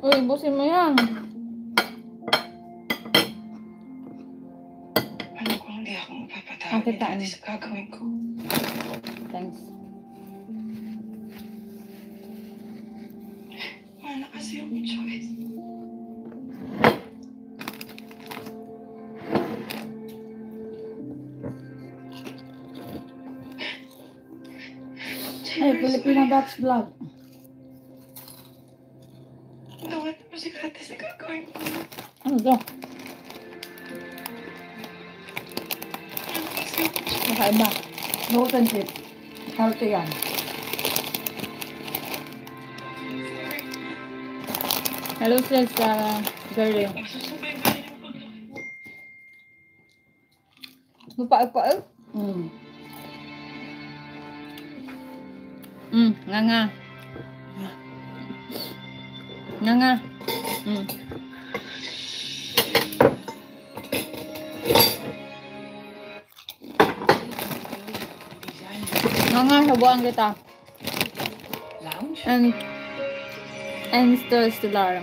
Uy, busin mo yan. Alam ko hindi ako mapapatawad ni Daddy sa gagawin ko. Thanks. Wala kasi akong choice. Ay, Filipina Dutch Vlog. Gawin mo si Daddy sa gagawin ko. Ano to? Kakaiba. Gluten chip. Healthy yan. Hello sis, girlie. Lupa-lupa. Nga nga. Nga nga. Nga nga, sabuan kita. Lounge? And stellar.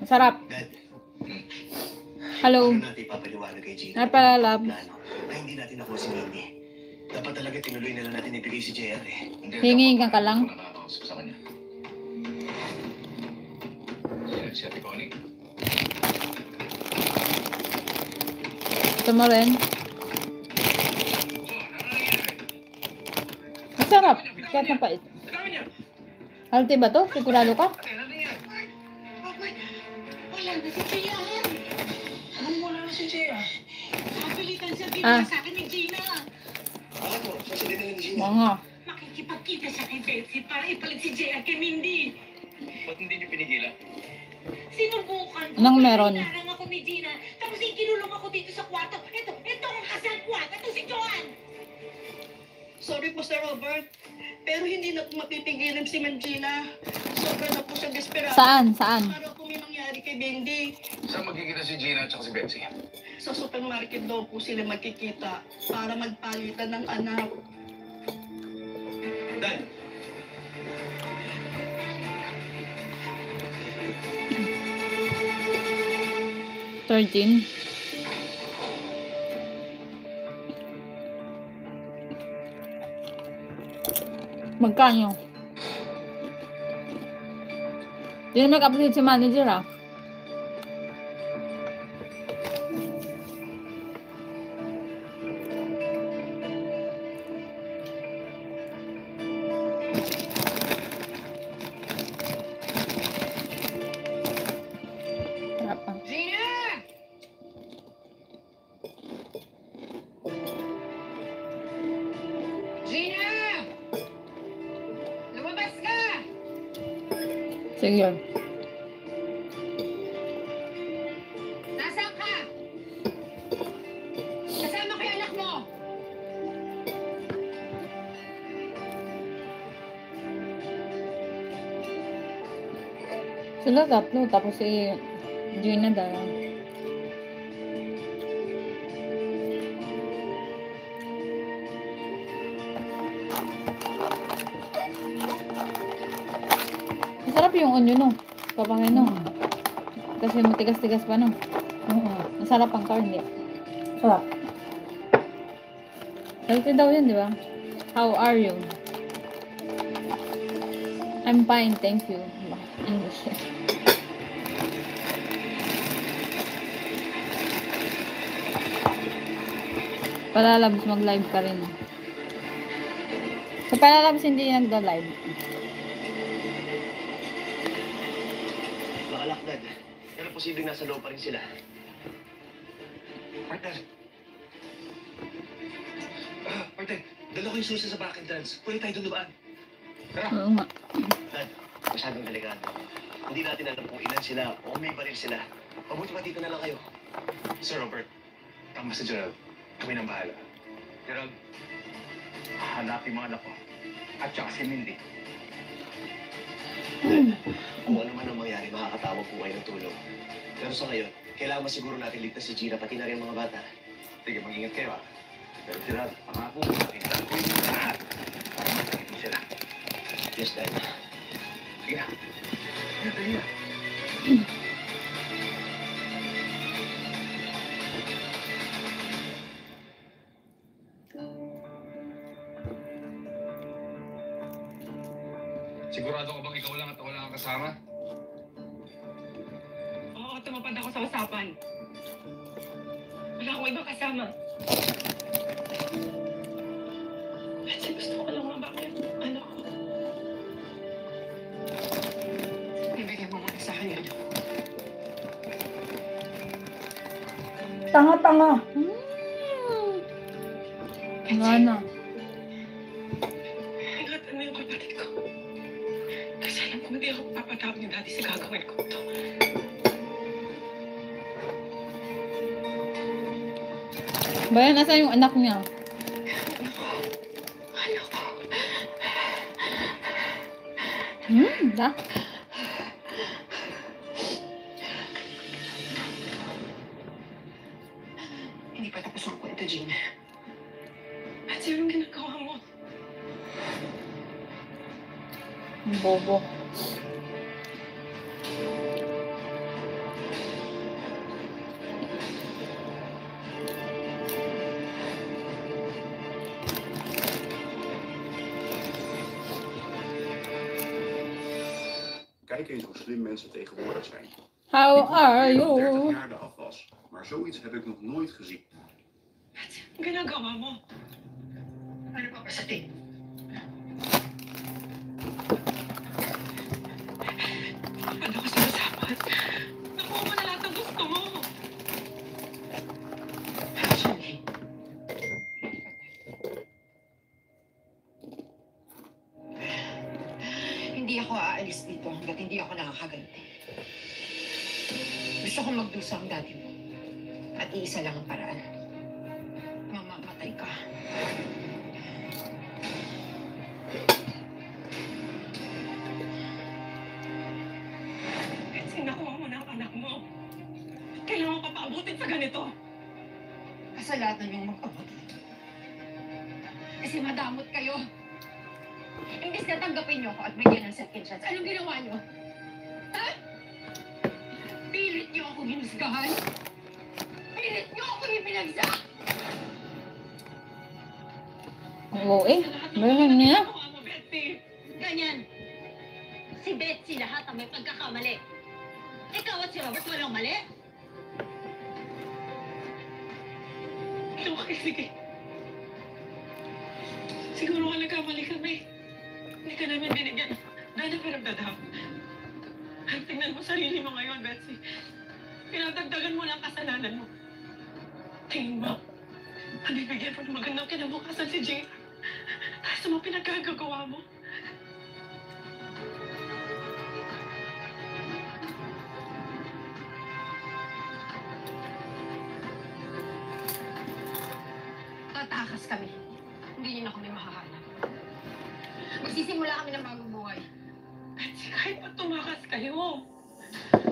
Masarap. Hello. Ano natin ipapaliwanag kay Gina? Ay pala, love. Ay, hindi natin nakuha si Mindy. Dapat talaga tinuloy na lang natin ibigay si JR eh. Hingin ka lang. Nakakausap sa kanya. Si Ate Connie. Ito mo rin. Masarap. Kahit na pait. Healthy ba to? Sigurado ka? Wala na si JR. Anong wala na si JR? Napilitan siya dito sa akin ni Gina. Alam mo, sasalita na ni Gina. Oo nga. Makikipagkita siya kay Betsy para ipalit si JR kay Mindy. Ba't hindi niyo pinigilan? Sinubukan ko. Anong meron? Pinarang ako ni Gina. Tapos ikinulong ako dito sa kwarto. Ito ang kasal kwarto. Ito si Joan. Sorry po, Sir Robert. Pero hindi na po mapipigilan si Ma'am Gina. Sobra na po siya desperado. Saan? Saan? Para po may mangyari kay Bendy. Saan magkikita si Gina at si Betsy? Sa supermarket daw po sila magkikita para magpalitan ng anak. Dan! $13. Magkano? Hindi na mag-update si manager ah. Sarap ah. Gina! Gina! Lumabas ka! Sige. Nasaan ka? Kasama ko yung anak mo. Sila tatlo, tapos si Gina dalawa. Masarap yung onion no. Kapangin no. Kasi matigas-tigas pa no. Masarap ang karne. Sarap. Healthy daw yun, di ba? How are you? I'm fine, thank you. English. Palalabs mag-live ka rin. Sa Palalabs hindi nagda-live. Makalakdad. Pero posibleng nasa loob pa rin sila. Partner! Partner, dala ko yung susi sa back entrance. Pwede tayo dundubaan. Tara! Oo nga. Dad, masyadong delikado. Hindi natin alam kung ilan sila o may baril sila. Mabuti pa dito na lang kayo. Sir Robert, tama si Gerald. Kami nang bahala. Gerald, hanapin mo anak ko. At saka si Mindy. Kung ano man ang mangyari, makakatawag po kayo ng tulong. Pero sa ngayon, kailangan masiguro natin ligtas si Gina, pati na rin mga bata. Sige, mag-ingat kayo ah. Pero Gerald, pangako mo natin gagawin yung lahat para matagin sila. Yes, Dad. Sige na. Dali na. Sigurado ka bang ikaw lang at wala kang kasama? Oo, tumapad ako sa usapan. Wala akong ibang kasama. Kasi gusto ko lang mabakit. Ano ko? Ibigay mo muna sa akin yun. Tanga-tanga. Nga na. Ingatan mo yung kapatid ko. Kasi alam ko hindi ako papatawag ni Daddy sa gagawin ko ito. Bayan, nasa yung anak niya? Ano ko? Da? Hindi pa tapos ang kwento, Jean. At anong ginagawa mo? Bobo. Kijk eens hoe slim mensen tegenwoordig zijn. How are 30 you? jaar de afwas. Maar zoiets heb ik nog nooit gezien. Ang ginagawa mo? Ano pa ba sa tingin? Kapag ako sa usapan, nakuha mo na lahat ng gusto mo. Actually, hindi ako aalis dito hanggat hindi ako nakakaganti. Gusto ko magdusa ang dati mo. At iisa lang ang paraan. Mamamatay ka. Kasi nakuha mo na ang anak mo. Kailangan ka paabutin sa ganito. Kasalanan niyong mag-abot. Kasi madamot kayo. Imbis na tanggapin niyo ako at bigyan ng second chance, anong ginawa niyo? Ha? Pilit niyo ako hinusgahan? Pilit niyo ako ipinagsak? Oo eh. Meron niya. Ganyan. Si Betsy lahat ang may pagkakamali. Ikaw at si Robert walang mali? Okay, sige. Siguro ka nagkamali kami. Hindi ka namin binigyan. Dahil na pinagdadam. Ay, tingnan mo sarili mo ngayon, Betsy. Pinadagdagan mo lang kasalanan mo. Tingin mo, nabibigyan mo ng magandang kinabukasan si Jane. Dahil sa mga pinagkagagawa mo. Tatakas kami. Hindi niyo na kami mahahanap. Magsisimula kami ng bagong buhay. At kahit pa tumakas kayo,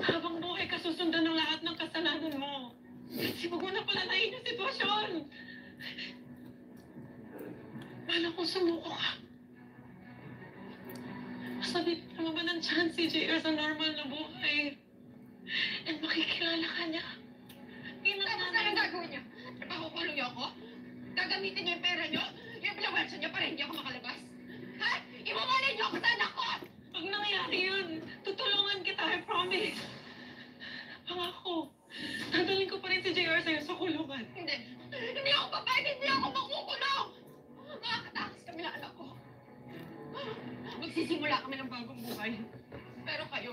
habang buhay ka susundan ng lahat ng kasalanan mo. Kasi wag mo na palalain yung sitwasyon. Paano kung sumuko ka? Masabi naman ba ng chance si JR sa normal na buhay? And makikilala ka niya. Tapos na ang gagawin niya? Napakukulong niyo ako? Gagamitin niyo yung pera niyo? Yung pinawersa niyo para hindi ako makalabas? Ha? Iwawalan niyo ako sa anak ko! Pag nangyari yun, tutulungan kita, I promise. Pangako. Dadalhin ko pa rin si JR sa'yo sa kulungan. Hindi. Hindi ako papayag, hindi ako makukulong! Makakatakas kami na anak ko. Magsisimula kami ng bagong buhay. Pero kayo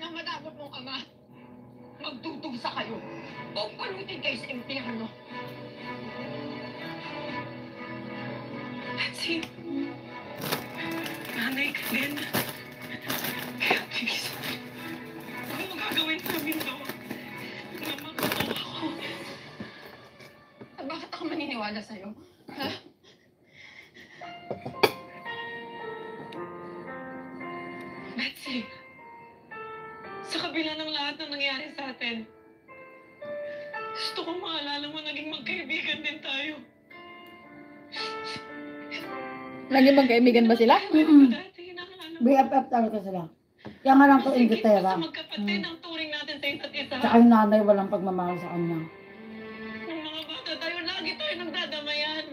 na madamot mong ama. Magtutugsa kayo. O palutin kayo sa impyerno. Betsy, nanay ka din. Kaya please, ano mo gagawin namin to? Namamawa ako. At bakit ako maniniwala sa'yo? Ha? Betsy, sa kabila ng lahat ng nangyari sa atin, gusto kong maalala mo naging magkaibigan din tayo. Naging magkaibigan ba sila? Dati, hinahangad BFF talaga sila. Kaya nga lang to Sige, Inglaterra. basta magkapatid ang turing natin sa isa't isa. Tsaka yung nanay walang pagmamahal sa kanya. Nung mga bata tayo, lagi tayo nagdadamayan.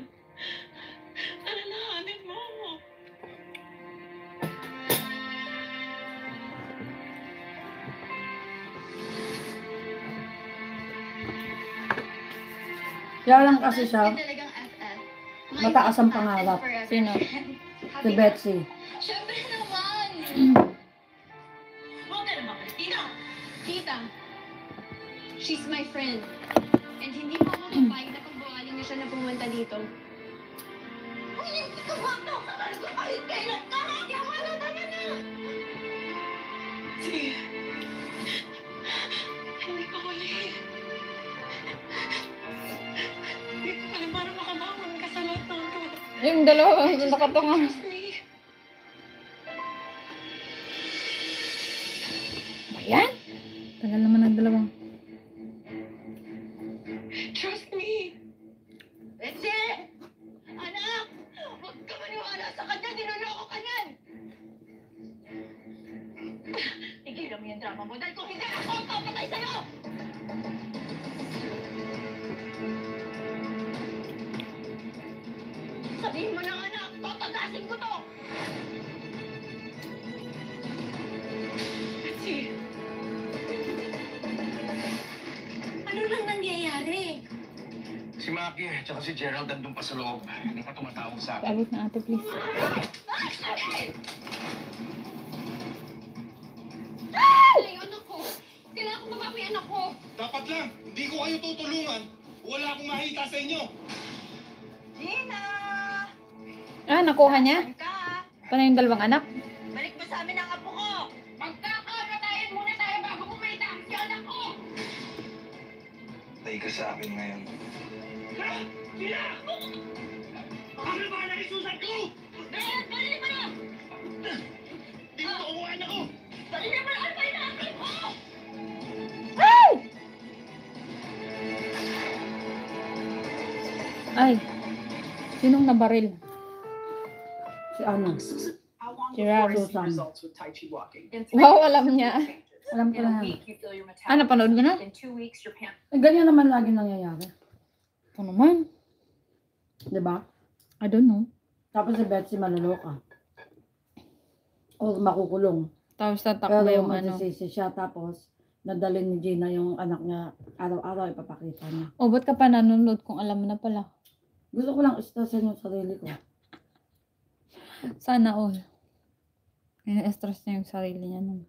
Alalahanin mo. Kaya lang kasi siya, Talagang FF. mataas ang pangarap. Sino? Si Betsy. Siyempre naman. Huwag ka naman, Christina. Tita, she's my friend. And hindi po ako papayag na pagbawaling na siya na pumunta dito. Hindi ka ba ito? Sabi ko kahit kailan ka. Yawa na naman na. Sige. Hindi ko huli. Hindi ko alam para makabangon ka sa lahat ng to. Yung dalawa, nakatunga. Trust me. Ayan. Tagal naman ng dalawang. Trust me. Betsy! Anak! Huwag ka maniwala sa kanya. Niloloko ka niyan. Tigilan mo yung drama mo dahil kung hindi ako ang papatay sa'yo! Sabihin mo na anak, papagasin ko to! Betsy. Ano nang nangyayari? Si Maki at saka si Gerald nandun pa sa loob. Hindi pa tumatawag sa akin. Abot na ate, please. Ay, anak ko. Kailangan ko mabawi anak ko. Dapat lang, hindi ko kayo tutulungan. Wala akong makita sa inyo. Gina! Ah, nakuha niya? Saan ka? Paano yung dalawang anak? Balik mo sa amin ang apo ko! Magkakarotayan muna tayo bago kumita ang si anak ko. Tay ka sa akin ngayon. Gina! Ano ba na isusan ko? Gerald, balik mo na! Di mo kukuha anak ko! Dali na mo na ano ba inaakal ko? Ay. Sinong nabaril? Si ano? Gerald. Susan. Wow, alam niya. Alam ko na yan. Ah, napanood mo na? Eh, ganyan naman lagi nangyayari. Ano naman? Di ba? I don't know. Tapos si Betsy manuloka. O makukulong. Tapos tatakbo Pero yung ano. magsisisi siya. Tapos nadalhin ni Gina yung anak niya. Araw-araw ipapakita niya. O, ba't ka pa nanonood kung alam mo na pala? Gusto ko lang stressin yung sarili ko. Sana all. Stress niya yung sarili niya nun.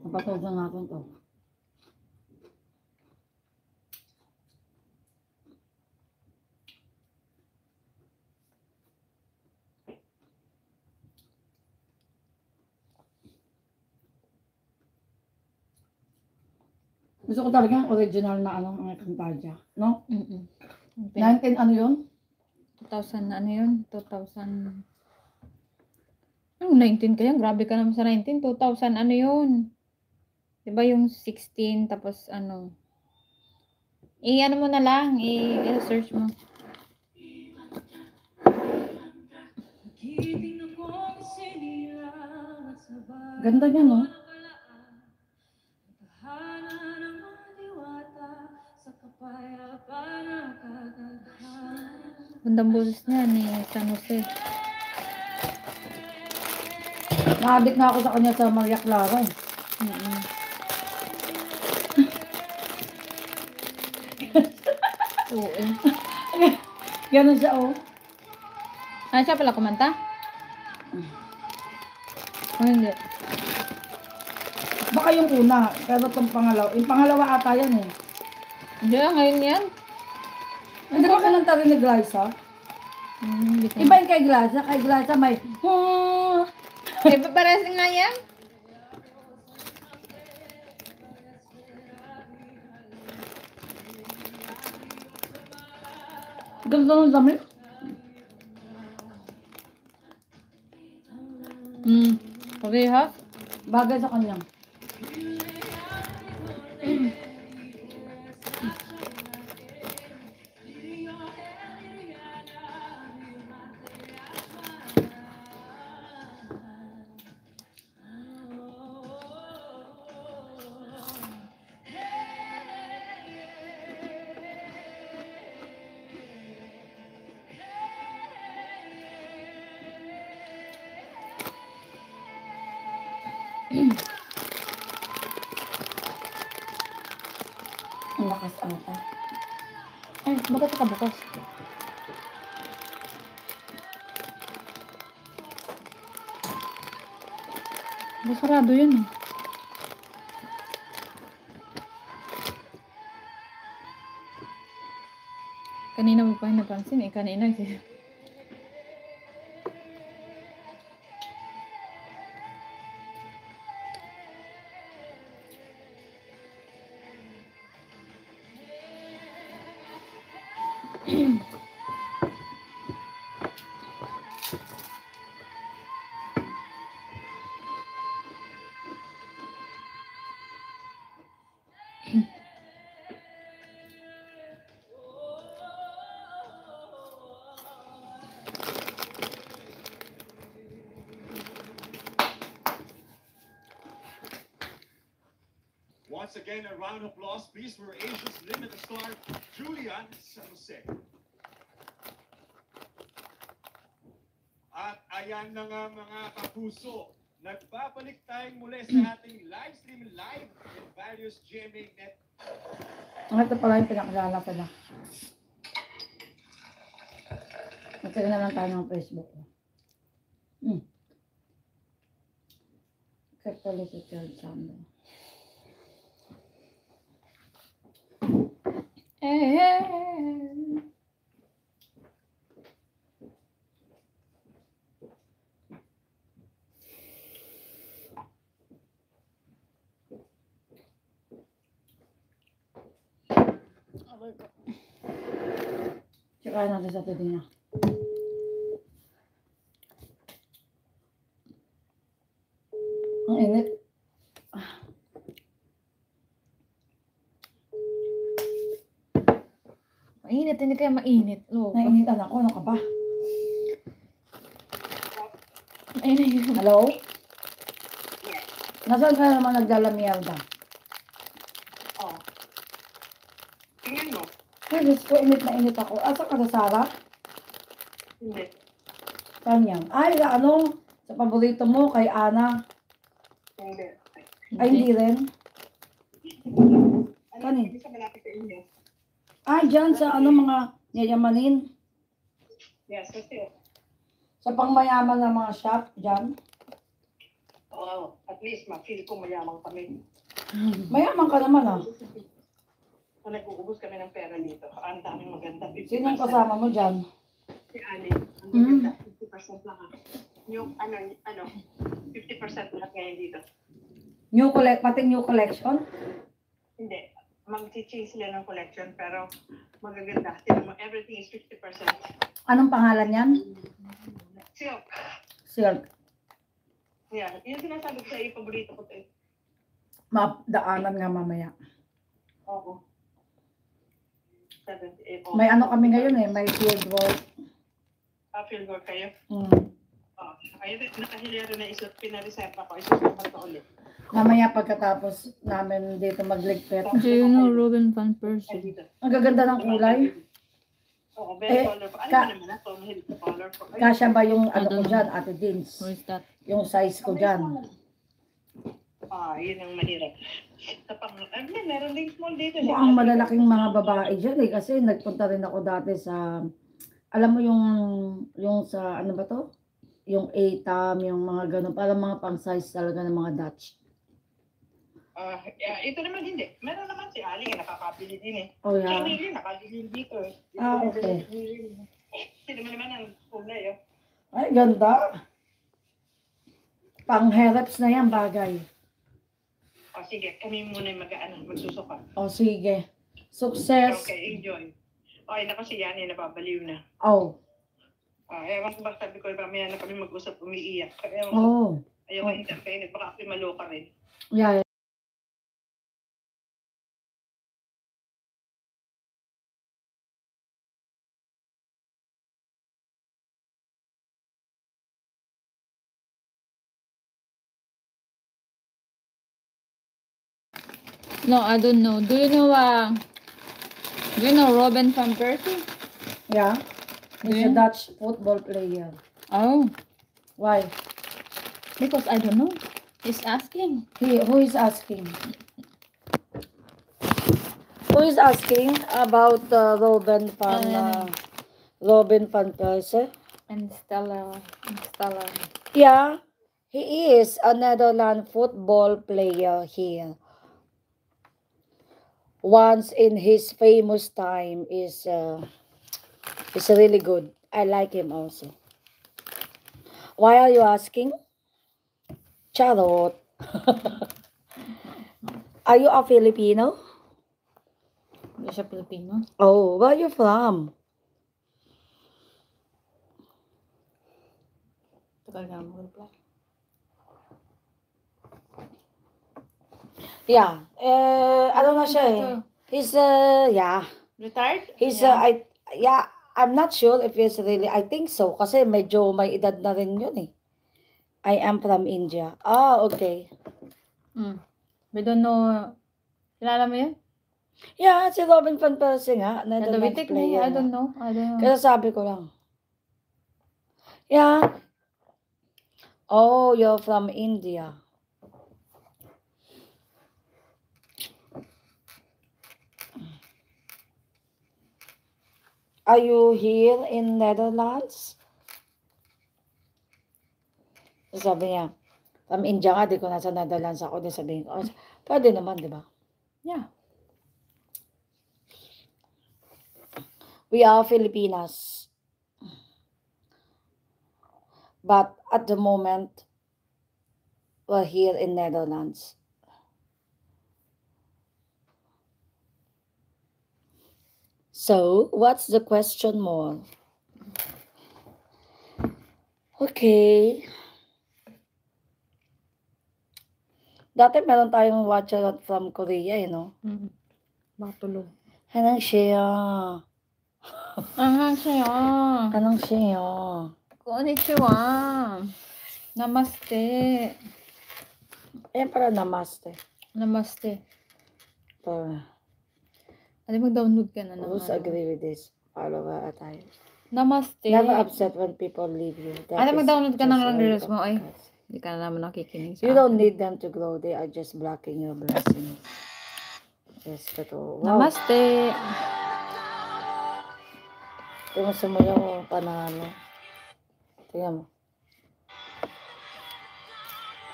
Napatusan natin to. Gusto ko talaga yung original na ano, ang Encantadia. No? 19 ano yun? 2000 na ano yun? 2000. Ano 19 kaya? Grabe ka naman sa 19. 2000 ano yun? Diba yung 16 tapos ano? Ano mo na lang. I-search mo. Ganda niya, no? Gandang boses niya ni San Jose. Naadik na ako sa kanya sa Maria Clara. Oo. Ganun siya, oh. Ah, siya pala kumanta? O hindi. Baka yung una, pero itong pangalawa. Yung pangalawa ata yan, eh. Hindi ngayon yan. Hindi ba kananta rin ni Glyza? Hindi ko. Iba yung kay Glyza. Kay Glyza may, Pares nga yan. ganda ng damit. Parehas? Bagay sa kanya. Ang lakas ata. Ay, bakit ka bukas? Sarado yun eh. Kanina mo pa napansin eh. Kanina eh. Once again, a round of applause, please, for Asia's limited star, Julian San Jose. At ayan na nga mga kapuso, nagbabalik tayong muli sa ating live stream live in various GMA net. Ito pala yung pinakilala pala. Magkaroon na lang tayo ng Facebook. Catholic Church Sunday. Tsaka natin sa pwede niya. Ang init. Mainit, hindi kaya mainit. Nainitan ako, ano ka ba? Mainit. Hello? Nasaan ka naman nagdalamierda? Tingnan mo. Ay, Diyos ko, init na init ako. Asa ka sa Sara? Hindi. Saan yan? Ay, ano? Sa paborito mo, kay Ana. Hindi. Ay, hindi rin. Ano, hindi sa malapit sa inyo. Ay, dyan sa ano mga yayamanin. Yes, kasi. Sa pangmayaman ng mga shop, dyan. Oo, at least ma-feel ko mayaman kami. Mayaman ka naman ah. Kung nag-uubos kami ng pera dito, ang daming maganda. 50%. Sinong kasama mo dyan? Si Ali. Ang maganda, 50% lang ah. Yung ano, 50% lahat ngayon dito. Pati new collection? Hindi. Mag-change sila ng collection, pero magaganda. Tignan mo, everything is 50%. Anong pangalan yan? Silk. Silk. Yeah, yun sinasabi ko sa iyo, paborito ko ito. Daanan nga mamaya. Oo. 78. May ano kami ngayon eh, may field work. Field work kayo? Mm. Ayun, nakahilero na isot, pinareserva ko. Isot ko ito ulit. Mamaya pagkatapos namin dito magligpit. Do you know Robin Van Ay, Persie? dito. Ang gaganda ng kulay. Oo, very Eh, colorful. Ano ba naman ito? Mahilig sa colorful. Ay, Kasya ba yung ano ko don't know. dyan, Ate Dins? Where is that? Yung size ko dyan. yun ang mahirap. Sa meron din small dito. Mukhang malalaking mga babae dyan eh. Kasi nagpunta rin ako dati sa, alam mo yung sa ano ba to? Yung ATAM, yung mga ganun. Parang mga pang size talaga ng mga Dutch. Ito naman hindi. Meron naman si Ali na nakakabili din eh. Oh Siya yeah. hindi nakabili dito eh. Okay. Sino naman ang kulay eh. Ay, ganda. Pang-heraps na yan, bagay. Sige, kami muna magsusuka. O, sige. Success. Okay, enjoy. Okay, naku si Yani, nababaliw na. Oh. Kaya mas ba sabi ko, mamaya na kami mag-usap, umiiyak. Kaya Oh. ayaw ko intervene, baka ako'y maloka rin. Yeah. No, I don't know. Do you know Robin van Persie? Yeah. He's a Yeah. Dutch football player. Oh, Why? because I don't know. He's asking. Who is asking? Who is asking about Robin van Persie? And Stella. Yeah, he is a Netherlands football player here. Once in his famous time is really good. I like him also. Why are you asking? Charot. Are you a Filipino? Hindi siya Pilipino. Oh, where are you from? Tagal nga mag-reply. Yeah. Ano na siya eh. He's yeah. Retired? He's Yeah. I'm not sure if he's really, I think so kasi medyo may edad na rin yun eh. I am from India. Ah, okay. We don't know. Kilala mo yun? Yeah, si Robin van Persie nga, Netherlands Davidic player. I don't know. Kaya sabi ko lang. Yeah. Oh, you're from India. Are you here in Netherlands? Sabi niya, from India nga, di ko nasa Netherlands ako. Di sabihin ko, oh, pwede naman, di ba? Yeah. We are Filipinas. But at the moment, we're here in Netherlands. So, what's the question more? Okay. Dati meron tayong watcher from Korea, you know? Batulo. Anong siya? Anong siya? Konnichiwa. Namaste. Ayan para namaste. Namaste. So, Ano mag-download ka na who's agree with this? Follower tayo. Namaste. Never upset when people leave you. That Ano is mag-download ka just na ng why reels you mo ay? podcast. Hindi ka na naman nakikinig sa You don't need them to grow. They are just blocking your blessings. Yes, totoo. Wow. Namaste. Tingnan sumayaw mo panalo. Tingnan mo.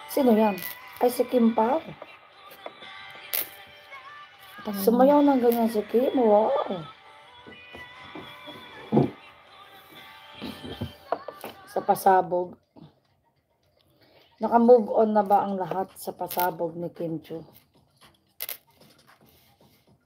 Sino yan? Ay, si Kim Pao. Sumayaw ng ganyan si Kim. Wow. Sa pasabog. Naka-move on na ba ang lahat sa pasabog ni Kim Chu?